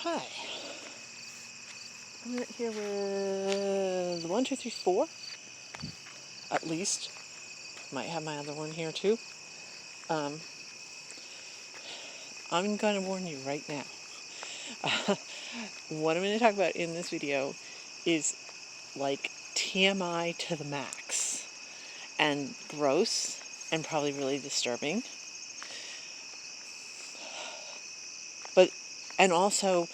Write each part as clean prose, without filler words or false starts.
Hi. I'm here with 1, 2, 3, 4. At least. Might have my other one here too. I'm going to warn you right now. What I'm going to talk about in this video is like TMI to the max. And gross and probably really disturbing. And also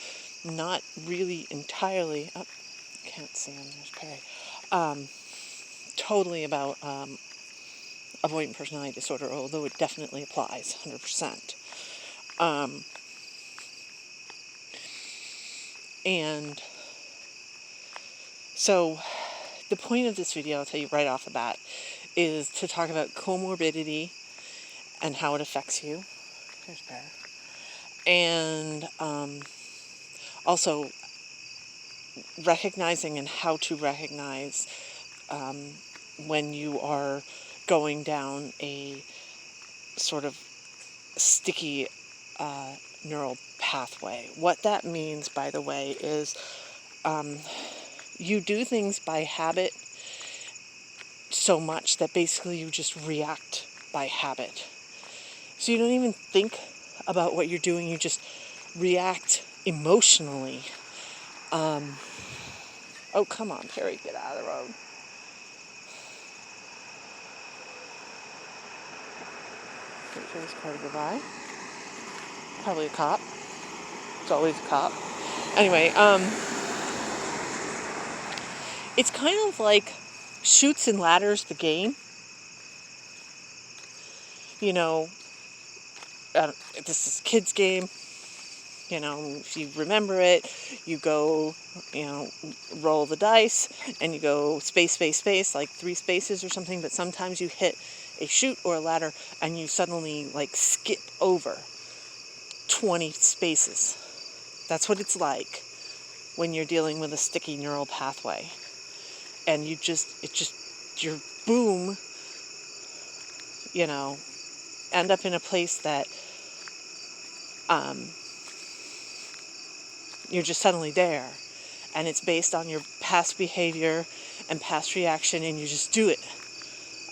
not really entirely, can't see him, there's Perry, totally about avoidant personality disorder, although it definitely applies 100%. And so the point of this video, I'll tell you right off the bat, is to talk about comorbidity and how it affects you. There's Bear. And also recognizing and how to recognize when you are going down a sort of sticky neural pathway. What that means, by the way, is you do things by habit so much that basically you just react by habit. So you don't even think about what you're doing, you just react emotionally. Oh, come on, Perry, get out of the road. Wait for this car to go by. Probably a cop. It's always a cop. Anyway, it's kind of like Chutes and Ladders, the game. You know, this is a kid's game. You know, if you remember it, you go, roll the dice, and you go space, space, space, like 3 spaces or something, but sometimes you hit a chute or a ladder, and you suddenly, skip over 20 spaces. That's what it's like when you're dealing with a sticky neural pathway. And you're boom, end up in a place that, you're just suddenly there, and it's based on your past behavior and past reaction, and you just do it.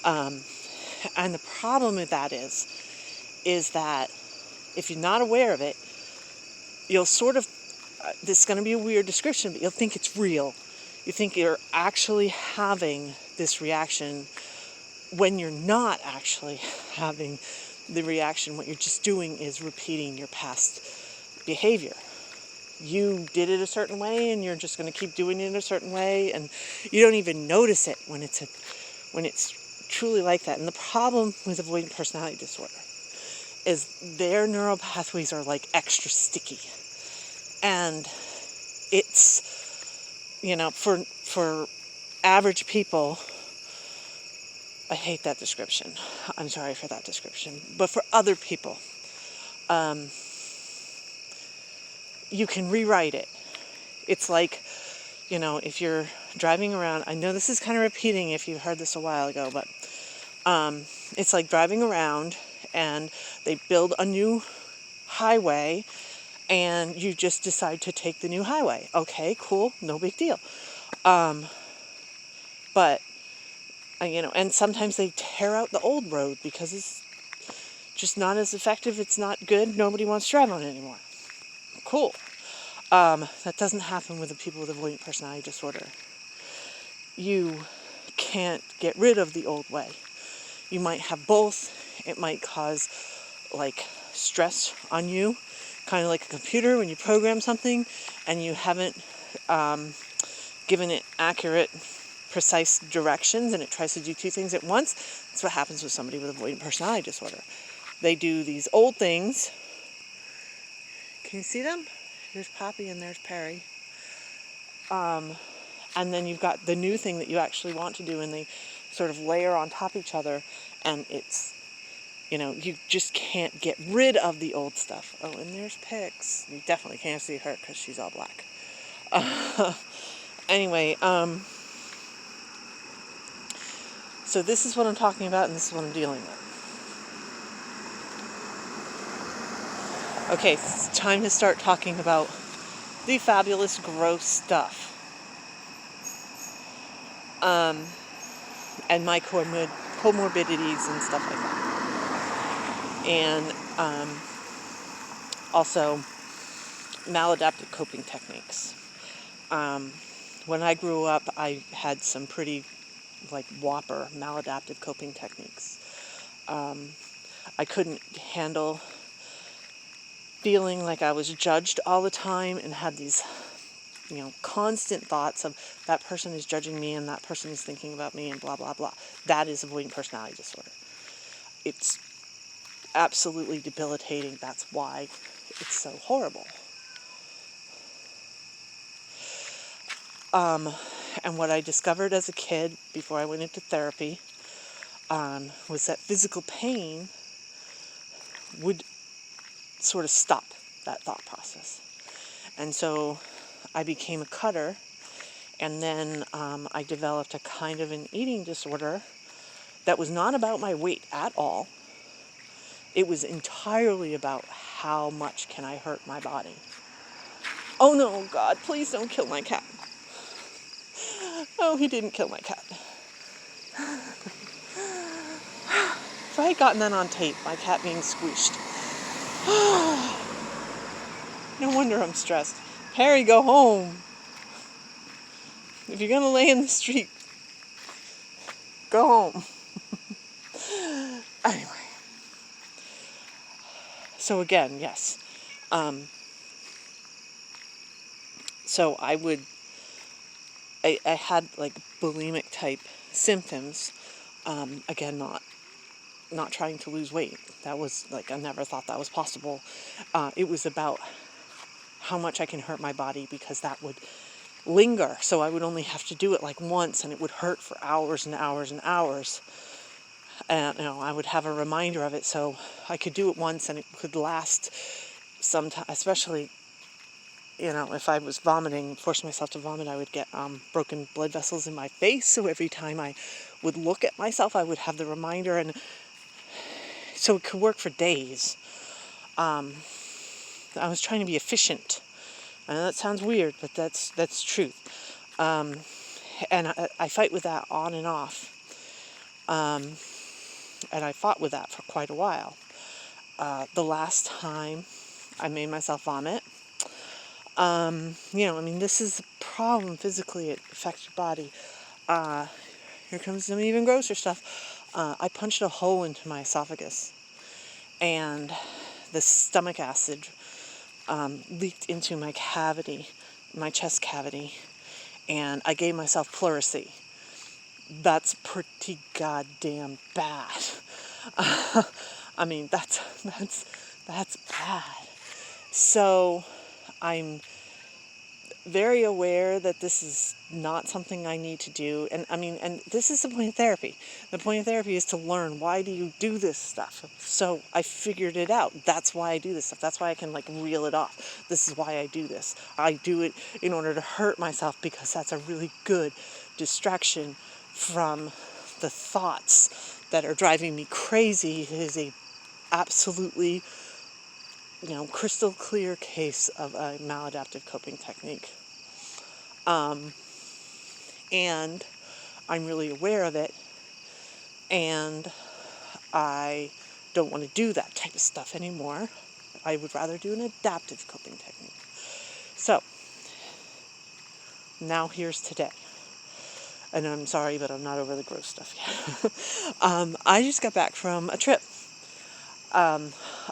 And the problem with that is that if you're not aware of it, you'll sort of, this is going to be a weird description, but you'll think it's real. You think you're actually having this reaction when you're not actually having the reaction. What you're just doing is repeating your past behavior. You did it a certain way, and you're just going to keep doing it in a certain way, and you don't even notice it when it's truly like that. And the problem with avoidant personality disorder is their neural pathways are extra sticky, and it's for average people. I hate that description. I'm sorry for that description, but for other people, you can rewrite it. It's like, if you're driving around, I know this is kind of repeating if you heard this a while ago, but it's like driving around and they build a new highway and you just decide to take the new highway. Okay, cool, no big deal. But, and sometimes they tear out the old road because it's just not as effective, it's not good, nobody wants to drive on it anymore. Cool. That doesn't happen with the people with avoidant personality disorder. You can't get rid of the old way. You might have both. It might cause stress on you, kind of like a computer when you program something and you haven't given it accurate, precise directions, and it tries to do 2 things at once. That's what happens with somebody with avoidant personality disorder. They do these old things. Can you see them? Here's Poppy and there's Perry. And then you've got the new thing that you actually want to do, and they sort of layer on top of each other, and it's, you just can't get rid of the old stuff. Oh, and there's Pix. You definitely can't see her because she's all black. Anyway, so this is what I'm talking about, and this is what I'm dealing with. Okay, it's time to start talking about the fabulous, gross stuff. And my comorbidities and stuff like that. And also maladaptive coping techniques. When I grew up, I had some pretty whopper maladaptive coping techniques. I couldn't handle feeling like I was judged all the time and had these constant thoughts of that person is judging me and that person is thinking about me and blah, blah, blah. That is avoidant personality disorder. It's absolutely debilitating. That's why it's so horrible. And what I discovered as a kid before I went into therapy was that physical pain would sort of stop that thought process. And so I became a cutter, and then I developed a kind of an eating disorder that was not about my weight at all. It was entirely about how much can I hurt my body. Oh no, God, please don't kill my cat. Oh, he didn't kill my cat. If I had gotten that on tape, my cat being squished. No wonder I'm stressed. Harry, go home. If you're going to lay in the street, go home. Anyway. So again, yes. So I had bulimic type symptoms. Again, not trying to lose weight. That was I never thought that was possible. It was about how much I can hurt my body, because that would linger. So I would only have to do it once, and it would hurt for hours and hours and hours. And I would have a reminder of it, so I could do it once, and it could last some time. Especially, if I was vomiting, forcing myself to vomit, I would get broken blood vessels in my face. So every time I would look at myself, I would have the reminder, and so it could work for days. I was trying to be efficient. I know that sounds weird, but that's truth. And I fight with that on and off. And I fought with that for quite a while. The last time I made myself vomit, this is a problem physically. It affects your body. Here comes some even grosser stuff. I punched a hole into my esophagus, and the stomach acid leaked into my cavity, my chest cavity, and I gave myself pleurisy. That's pretty goddamn bad. That's bad. So I'm very aware that this is not something I need to do. And this is the point of therapy. The point of therapy is to learn, why do you do this stuff? So I figured it out. That's why I do this stuff. That's why I can reel it off. This is why I do this. I do it in order to hurt myself, because that's a really good distraction from the thoughts that are driving me crazy. It is a absolutely crystal clear case of a maladaptive coping technique. And I'm really aware of it, and I don't want to do that type of stuff anymore. I would rather do an adaptive coping technique. So, now here's today. And I'm sorry, but I'm not over the gross stuff yet. I just got back from a trip. I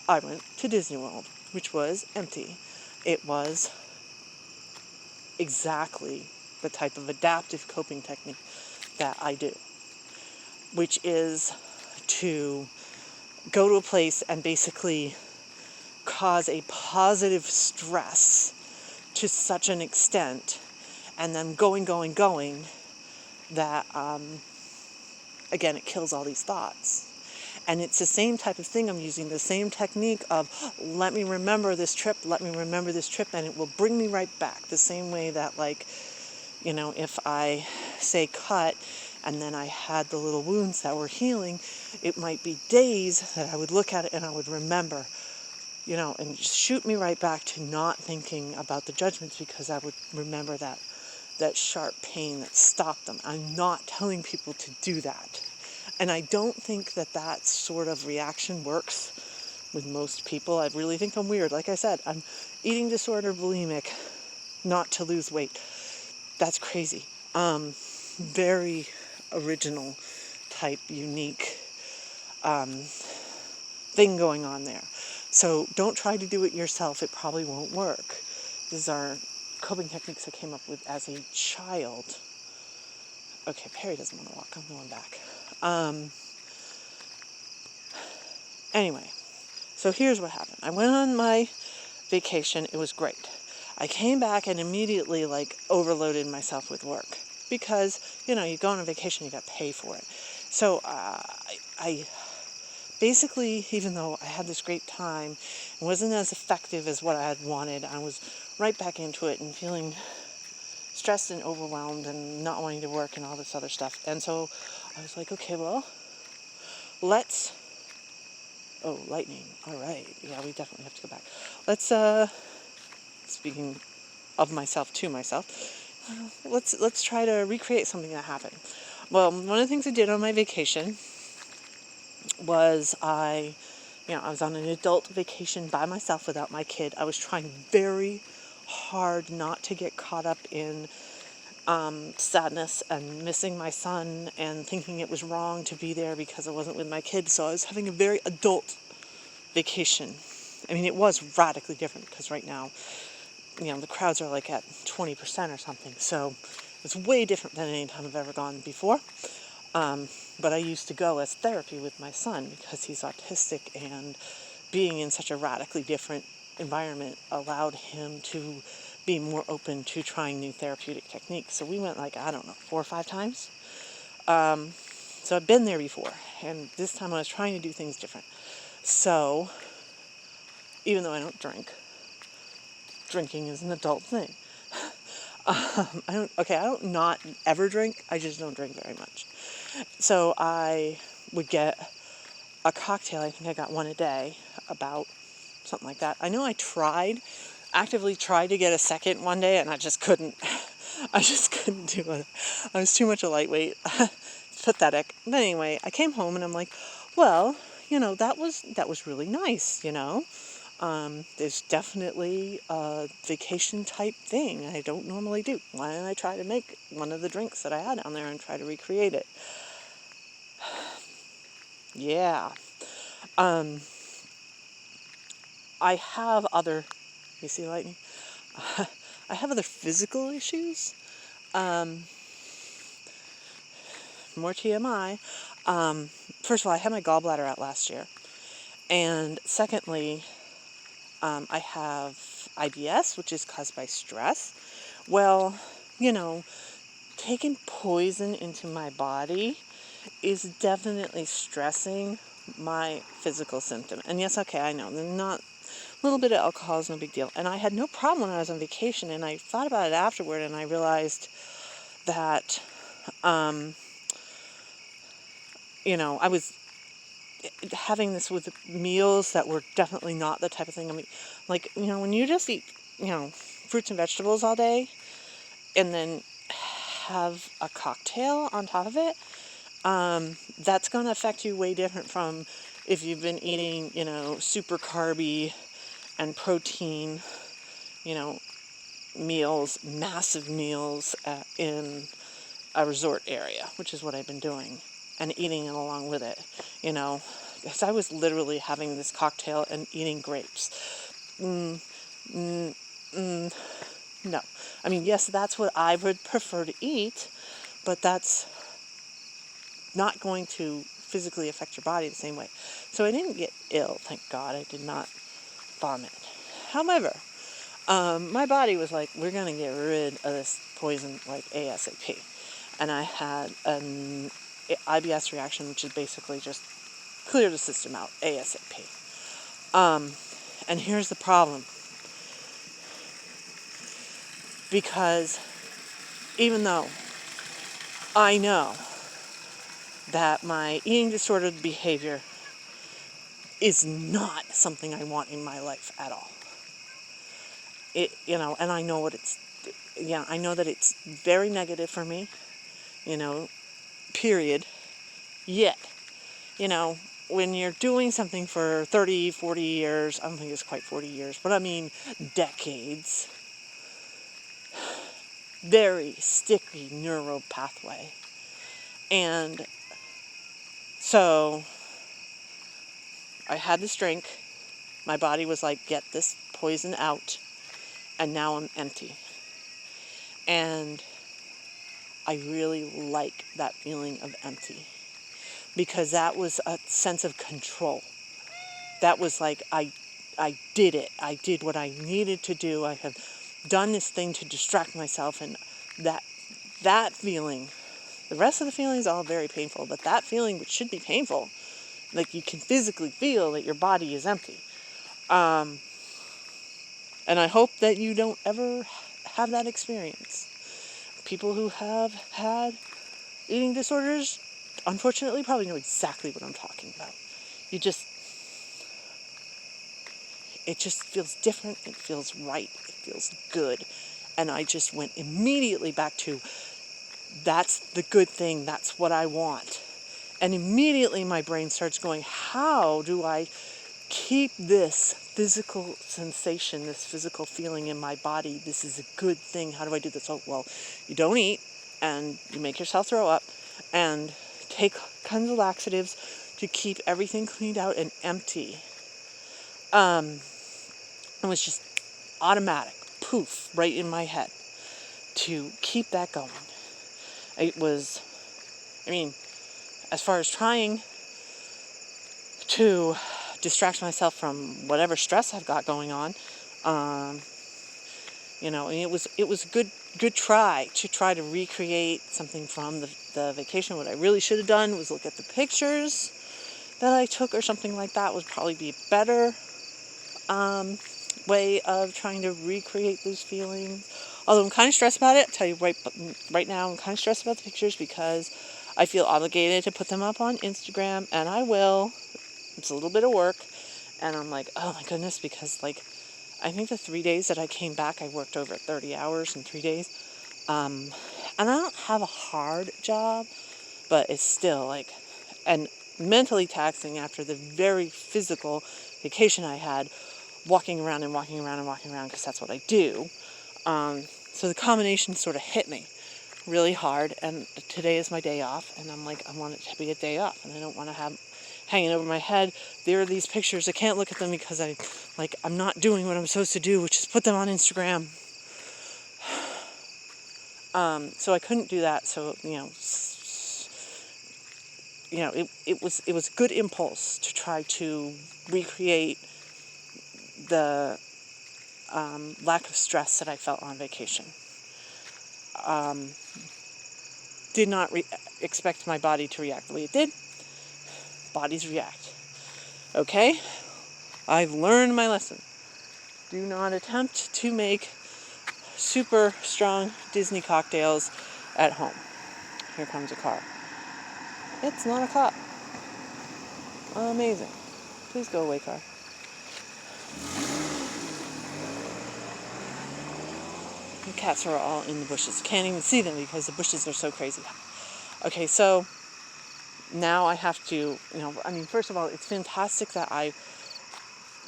went to Disney World, which was empty. It was exactly the type of adaptive coping technique that I do, which is to go to a place and basically cause a positive stress to such an extent, and then going, that, again, it kills all these thoughts. And it's the same type of thing. I'm using the same technique of, let me remember this trip, and it will bring me right back. The same way that, if I say cut, and then I had the little wounds that were healing, it might be days that I would look at it and I would remember, and just shoot me right back to not thinking about the judgments, because I would remember that sharp pain that stopped them. I'm not telling people to do that. And I don't think that sort of reaction works with most people. I really think I'm weird. Like I said, I'm eating disorder, bulimic, not to lose weight. That's crazy. Very original type, unique thing going on there. So don't try to do it yourself. It probably won't work. These are coping techniques I came up with as a child. Okay, Perry doesn't want to walk. I'm going back. Anyway, so here's what happened. I went on my vacation. It was great. I came back and immediately overloaded myself with work, because you go on a vacation, you got to pay for it. So I basically, even though I had this great time, it wasn't as effective as what I had wanted. I was right back into it and feeling stressed and overwhelmed and not wanting to work and all this other stuff. And so I was like, okay, well, oh, lightning. All right. Yeah, we definitely have to go back. Let's, speaking of myself to myself, let's try to recreate something that happened. Well, one of the things I did on my vacation was I was on an adult vacation by myself without my kid. I was trying very hard not to get caught up in sadness and missing my son and thinking it was wrong to be there because I wasn't with my kid. So I was having a very adult vacation. I mean, it was radically different because right now, the crowds are like at 20% or something. So it's way different than any time I've ever gone before. But I used to go as therapy with my son because he's autistic, and being in such a radically different environment allowed him to be more open to trying new therapeutic techniques. So we went 4 or 5 times. So I've been there before, and this time I was trying to do things different. So even though I don't drink, drinking is an adult thing. I don't not ever drink. I just don't drink very much. So I would get a cocktail. I think I got one a day, about something like that. I know I actively tried to get a second one day, and I just couldn't. I just couldn't do it. I was too much a lightweight. Pathetic. But anyway, I came home and I'm like, well, that was really nice, There's definitely a vacation type thing I don't normally do. Why don't I try to make one of the drinks that I had down there and try to recreate it? Yeah. I have other, you see lightning? I have other physical issues. More TMI. First of all, I had my gallbladder out last year. And secondly, I have IBS, which is caused by stress. Well, taking poison into my body is definitely stressing my physical symptom. And yes, okay, I know, not a little bit of alcohol is no big deal. And I had no problem when I was on vacation, and I thought about it afterward, and I realized that, I was having this with meals that were definitely not the type of thing. I mean, when you just eat, fruits and vegetables all day and then have a cocktail on top of it, that's going to affect you way different from if you've been eating, super carby and protein, meals, massive meals in a resort area, which is what I've been doing, and eating it along with it, because I was literally having this cocktail and eating grapes. No. I mean, yes, that's what I would prefer to eat, but that's not going to physically affect your body the same way. So I didn't get ill, thank God. I did not vomit. However, my body was like, we're going to get rid of this poison ASAP. And I had an IBS reaction, which is basically just clear the system out ASAP. And here's the problem. Because even though I know that my eating disordered behavior is not something I want in my life at all. And I know I know that it's very negative for me, period. Yet, when you're doing something for 30, 40 years, I don't think it's quite 40 years, but I mean decades, very sticky neural pathway. And so I had this drink. My body was like, get this poison out. And now I'm empty. And I really like that feeling of empty, because that was a sense of control. That was like, I did it. I did what I needed to do. I have done this thing to distract myself, and that feeling, the rest of the feeling is all very painful, but that feeling, which should be painful, like you can physically feel that your body is empty. And I hope that you don't ever have that experience. People who have had eating disorders, unfortunately, probably know exactly what I'm talking about. It just feels different. It feels right. It feels good. And I just went immediately back to, that's the good thing. That's what I want. And immediately my brain starts going, how do I keep this physical sensation, this physical feeling in my body? This is a good thing. How do I do this? Oh, well, you don't eat, and you make yourself throw up, and take kinds of laxatives to keep everything cleaned out and empty. It was just automatic, poof, right in my head to keep that going. It was, as far as trying to distract myself from whatever stress I've got going on, it was a good try to recreate something from the vacation. What I really should have done was look at the pictures that I took or something like that. Would probably be a better way of trying to recreate those feelings. Although I'm kind of stressed about it. I'll tell you right now, I'm kind of stressed about the pictures because I feel obligated to put them up on Instagram, and I will. It's a little bit of work, and I'm like, oh my goodness, because I think the 3 days that I came back, I worked over 30 hours in 3 days. And I don't have a hard job, but it's still and mentally taxing after the very physical vacation I had, walking around, because that's what I do. So the combination sort of hit me really hard, and today is my day off, and I'm like, I want it to be a day off, and I don't want to have hanging over my head, there are these pictures, I can't look at them because I'm not doing what I'm supposed to do, which is put them on Instagram. So I couldn't do that, so, it was a good impulse to try to recreate the lack of stress that I felt on vacation. Did not expect my body to react the way it did. Bodies react. Okay? I've learned my lesson. Do not attempt to make super strong Disney cocktails at home. Here comes a car. It's not a cop. Amazing. Please go away, car. The cats are all in the bushes. Can't even see them because the bushes are so crazy. Okay, so now I have to, first of all, it's fantastic that I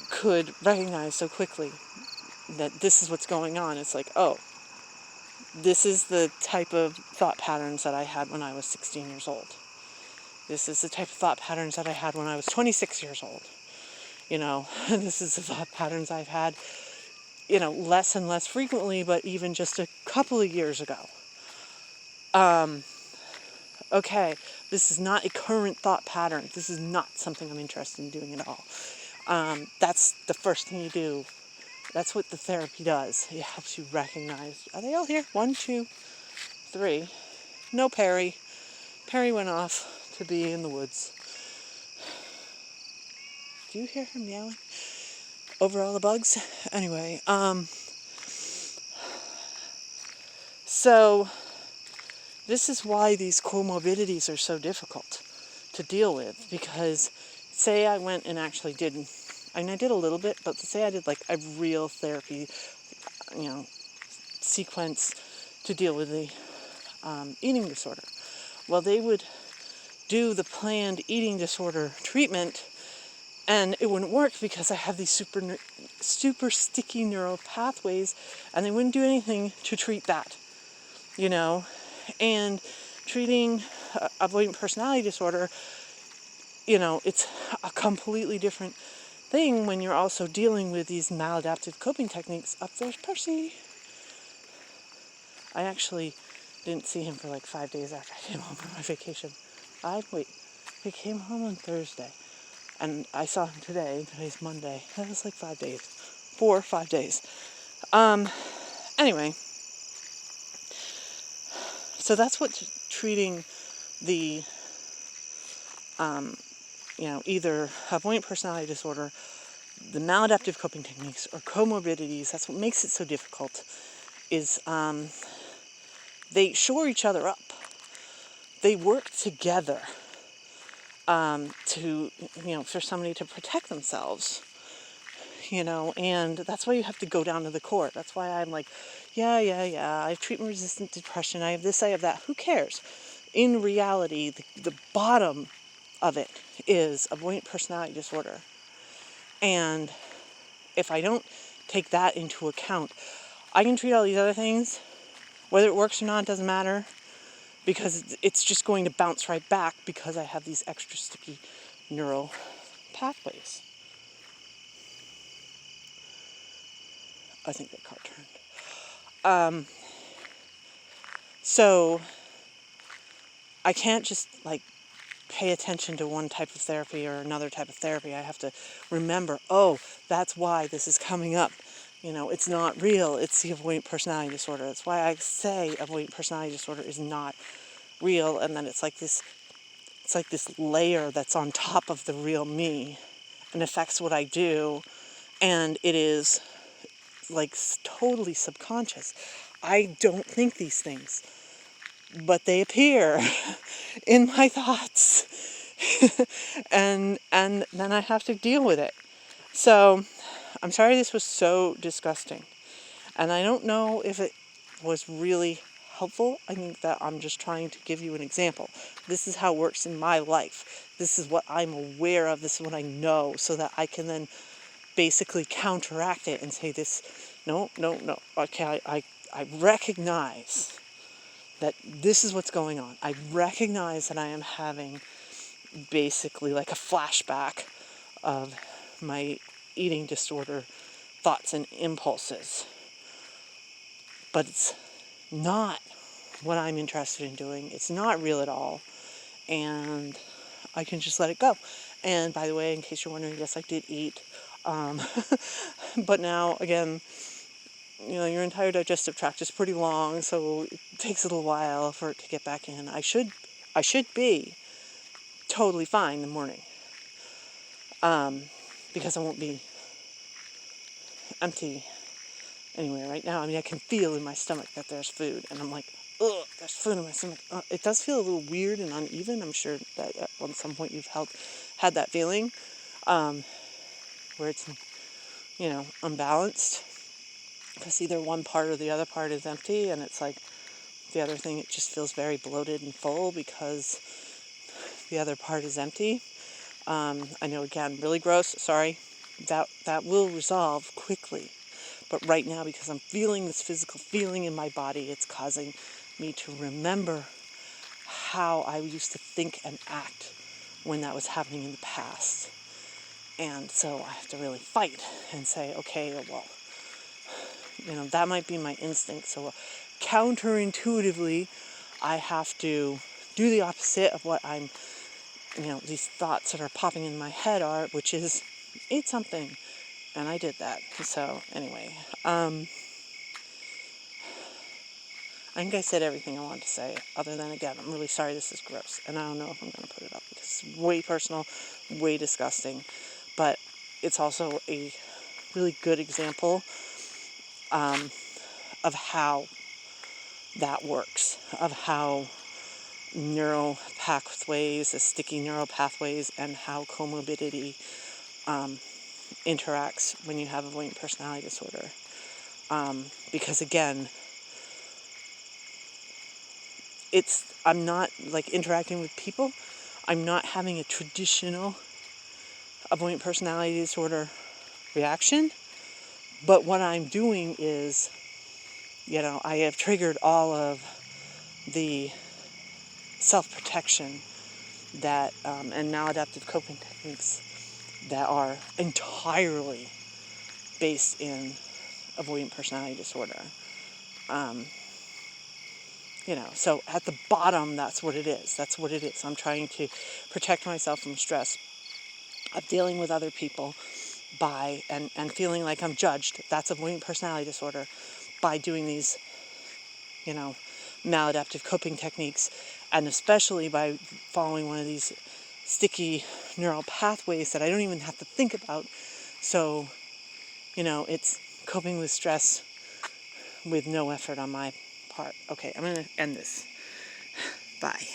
could recognize so quickly that this is what's going on. It's like, oh, this is the type of thought patterns that I had when I was 16 years old. This is the type of thought patterns that I had when I was 26 years old. This is the thought patterns I've had, less and less frequently, but even just a couple of years ago. Okay, this is not a current thought pattern. This is not something I'm interested in doing at all. That's the first thing you do. That's what the therapy does. It helps you recognize. Are they all here? 1, 2, 3. No Perry. Perry went off to be in the woods. Do you hear him meowing over all the bugs? Anyway, so this is why these comorbidities are so difficult to deal with, because say I went and actually did, I mean, I did a little bit, but say I did like a real therapy, sequence to deal with the eating disorder. Well, they would do the planned eating disorder treatment, and it wouldn't work because I have these super sticky neural pathways, and they wouldn't do anything to treat that, and treating avoidant personality disorder, it's a completely different thing when you're also dealing with these maladaptive coping techniques. Up there's Percy. I actually didn't see him for like 5 days after I came home from my vacation. He came home on Thursday, and I saw him today. Today's Monday. That was like 5 days. 4 or 5 days. Anyway, so that's what treating the, either avoidant personality disorder, the maladaptive coping techniques, or comorbidities, that's what makes it so difficult, is they shore each other up. They work together for somebody to protect themselves, and that's why you have to go down to the core. That's why I'm like, yeah, I have treatment-resistant depression, I have this, I have that. Who cares? In reality, the bottom of it is avoidant personality disorder. And if I don't take that into account, I can treat all these other things. Whether it works or not doesn't matter, because it's just going to bounce right back because I have these extra sticky neural pathways. I think that car turned. So I can't just pay attention to one type of therapy or another type of therapy. I have to remember, that's why this is coming up. It's not real. It's the avoidant personality disorder. That's why I say avoidant personality disorder is not real. And then it's like this layer that's on top of the real me and affects what I do. And it is totally subconscious. I don't think these things, but they appear in my thoughts. and then I have to deal with it. So I'm sorry this was so disgusting. And I don't know if it was really helpful. I think that I'm just trying to give you an example. This is how it works in my life. This is what I'm aware of. This is what I know, so that I can then basically counteract it and say no. Okay, I recognize that this is what's going on. I recognize that I am having basically like a flashback of my eating disorder thoughts and impulses. But it's not what I'm interested in doing. It's not real at all. And I can just let it go. And by the way, in case you're wondering, yes, I did eat. But now, again, your entire digestive tract is pretty long, so it takes a little while for it to get back in. I should be totally fine in the morning. Because I won't be empty anywhere right now. I mean, I can feel in my stomach that there's food, and I'm like, ugh, there's food in my stomach. It does feel a little weird and uneven. I'm sure that at some point you've had that feeling, where it's, unbalanced, because either one part or the other part is empty, and it's like the other thing, it just feels very bloated and full because the other part is empty. I know, again, really gross, sorry. That will resolve quickly. But right now, because I'm feeling this physical feeling in my body, it's causing me to remember how I used to think and act when that was happening in the past. And so I have to really fight and say, okay, well, that might be my instinct. So counterintuitively, I have to do the opposite of what I'm, these thoughts that are popping in my head are, which is eat something. And I did that. So anyway, I think I said everything I wanted to say, other than, again, I'm really sorry this is gross. And I don't know if I'm going to put it up because it's way personal, way disgusting. But it's also a really good example of how that works, of how neural pathways, the sticky neural pathways, and how comorbidity interacts when you have avoidant personality disorder. Because again, I'm not like interacting with people. I'm not having a traditional avoidant personality disorder reaction. But what I'm doing is, I have triggered all of the self-protection that and maladaptive coping techniques that are entirely based in avoidant personality disorder. So at the bottom, that's what it is. I'm trying to protect myself from stress of dealing with other people and feeling like I'm judged. That's avoidant personality disorder, by doing these, maladaptive coping techniques, and especially by following one of these sticky neural pathways that I don't even have to think about. So, it's coping with stress with no effort on my part. Okay, I'm going to end this. Bye.